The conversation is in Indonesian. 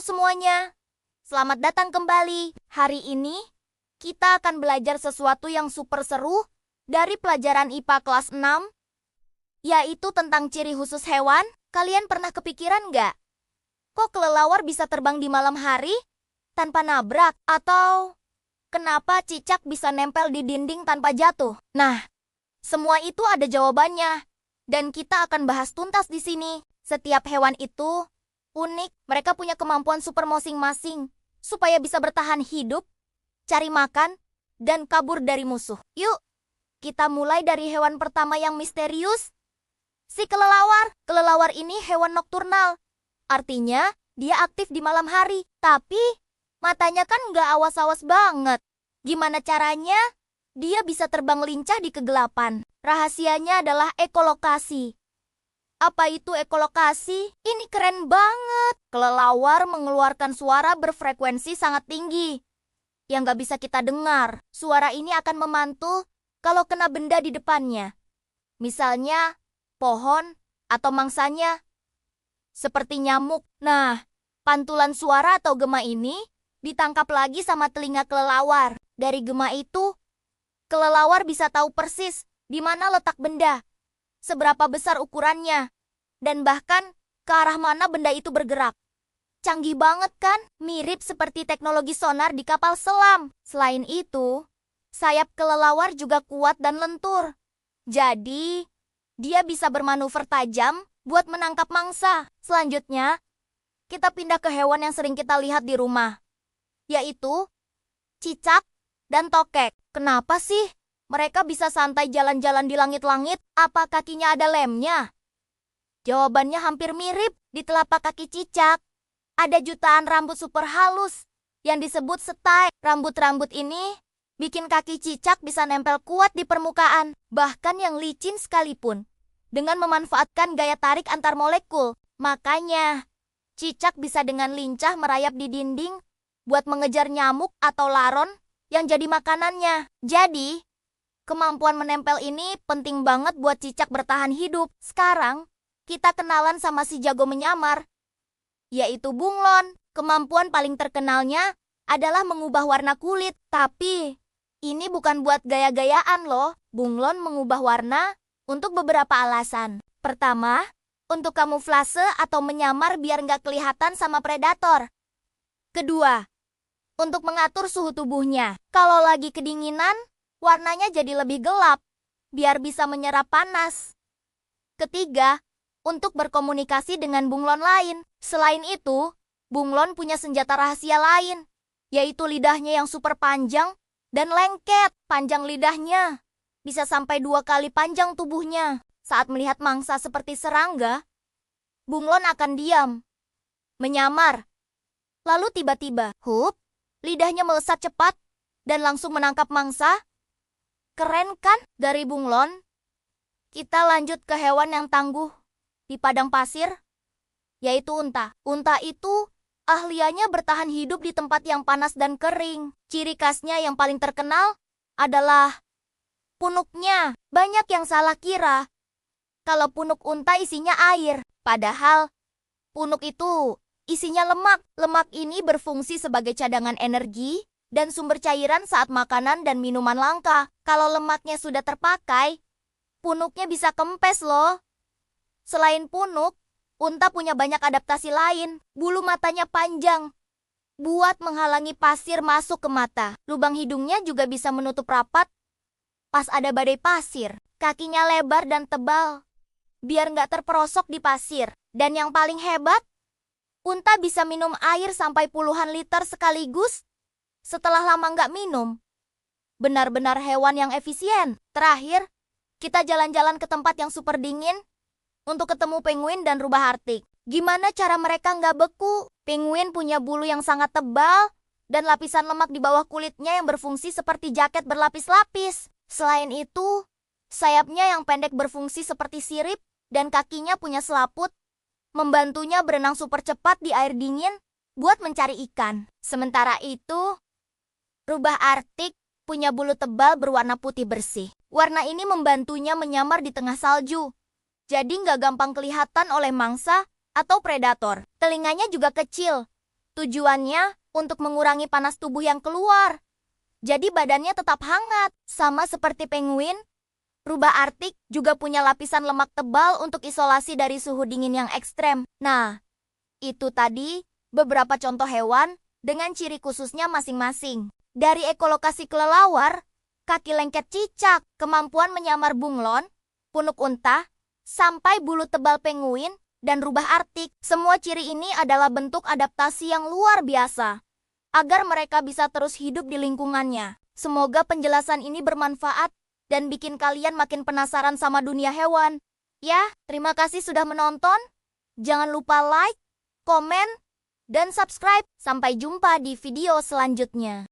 semuanya, selamat datang kembali. Hari ini, kita akan belajar sesuatu yang super seru dari pelajaran IPA kelas 6, yaitu tentang ciri khusus hewan. Kalian pernah kepikiran nggak? Kok kelelawar bisa terbang di malam hari tanpa nabrak? Atau kenapa cicak bisa nempel di dinding tanpa jatuh? Nah, semua itu ada jawabannya. Dan kita akan bahas tuntas di sini. Setiap hewan itu unik, mereka punya kemampuan super masing-masing supaya bisa bertahan hidup, cari makan, dan kabur dari musuh. Yuk, kita mulai dari hewan pertama yang misterius, si kelelawar. Kelelawar ini hewan nokturnal, artinya dia aktif di malam hari. Tapi matanya kan nggak awas-awas banget. Gimana caranya? Dia bisa terbang lincah di kegelapan. Rahasianya adalah ekolokasi. Apa itu ekolokasi? Ini keren banget. Kelelawar mengeluarkan suara berfrekuensi sangat tinggi yang gak bisa kita dengar. Suara ini akan memantul kalau kena benda di depannya. Misalnya pohon atau mangsanya, seperti nyamuk. Nah, pantulan suara atau gema ini ditangkap lagi sama telinga kelelawar. Dari gema itu, kelelawar bisa tahu persis di mana letak benda, seberapa besar ukurannya, dan bahkan ke arah mana benda itu bergerak. Canggih banget kan? Mirip seperti teknologi sonar di kapal selam. Selain itu, sayap kelelawar juga kuat dan lentur. Jadi, dia bisa bermanuver tajam buat menangkap mangsa. Selanjutnya, kita pindah ke hewan yang sering kita lihat di rumah, yaitu cicak dan tokek. Kenapa sih mereka bisa santai jalan-jalan di langit-langit? Apa kakinya ada lemnya? Jawabannya hampir mirip. Di telapak kaki cicak ada jutaan rambut super halus yang disebut setai. Rambut-rambut ini bikin kaki cicak bisa nempel kuat di permukaan, bahkan yang licin sekalipun, dengan memanfaatkan gaya tarik antar molekul. Makanya, cicak bisa dengan lincah merayap di dinding buat mengejar nyamuk atau laron yang jadi makanannya. Jadi, kemampuan menempel ini penting banget buat cicak bertahan hidup. Sekarang, kita kenalan sama si jago menyamar, yaitu bunglon. Kemampuan paling terkenalnya adalah mengubah warna kulit. Tapi, ini bukan buat gaya-gayaan loh. Bunglon mengubah warna untuk beberapa alasan. Pertama, untuk kamuflase atau menyamar biar nggak kelihatan sama predator. Kedua, untuk mengatur suhu tubuhnya. Kalau lagi kedinginan, warnanya jadi lebih gelap, biar bisa menyerap panas. Ketiga, untuk berkomunikasi dengan bunglon lain. Selain itu, bunglon punya senjata rahasia lain, yaitu lidahnya yang super panjang dan lengket. Panjang lidahnya bisa sampai 2 kali panjang tubuhnya. Saat melihat mangsa seperti serangga, bunglon akan diam, menyamar. Lalu tiba-tiba, lidahnya melesat cepat dan langsung menangkap mangsa. Keren kan? Dari bunglon, kita lanjut ke hewan yang tangguh di padang pasir, yaitu unta. Unta itu ahliannya bertahan hidup di tempat yang panas dan kering. Ciri khasnya yang paling terkenal adalah punuknya. Banyak yang salah kira kalau punuk unta isinya air, padahal punuk itu isinya lemak. Lemak ini berfungsi sebagai cadangan energi dan sumber cairan saat makanan dan minuman langka. Kalau lemaknya sudah terpakai, punuknya bisa kempes loh. Selain punuk, unta punya banyak adaptasi lain. Bulu matanya panjang buat menghalangi pasir masuk ke mata. Lubang hidungnya juga bisa menutup rapat pas ada badai pasir. Kakinya lebar dan tebal biar nggak terperosok di pasir. Dan yang paling hebat, unta bisa minum air sampai puluhan liter sekaligus setelah lama nggak minum. Benar-benar hewan yang efisien. Terakhir, kita jalan-jalan ke tempat yang super dingin untuk ketemu penguin dan rubah Arktik. Gimana cara mereka nggak beku? Penguin punya bulu yang sangat tebal dan lapisan lemak di bawah kulitnya yang berfungsi seperti jaket berlapis-lapis. Selain itu, sayapnya yang pendek berfungsi seperti sirip dan kakinya punya selaput, membantunya berenang super cepat di air dingin buat mencari ikan. Sementara itu, rubah Arktik punya bulu tebal berwarna putih bersih. Warna ini membantunya menyamar di tengah salju, jadi nggak gampang kelihatan oleh mangsa atau predator. Telinganya juga kecil, Tujuannya untuk mengurangi panas tubuh yang keluar. Jadi badannya tetap hangat, sama seperti penguin. Rubah Arktik juga punya lapisan lemak tebal untuk isolasi dari suhu dingin yang ekstrem. Nah, itu tadi beberapa contoh hewan dengan ciri khususnya masing-masing. Dari ekolokasi kelelawar, kaki lengket cicak, kemampuan menyamar bunglon, punuk unta, sampai bulu tebal penguin dan rubah Arktik. Semua ciri ini adalah bentuk adaptasi yang luar biasa agar mereka bisa terus hidup di lingkungannya. Semoga penjelasan ini bermanfaat dan bikin kalian makin penasaran sama dunia hewan. Ya, terima kasih sudah menonton. Jangan lupa like, komen, dan subscribe. Sampai jumpa di video selanjutnya.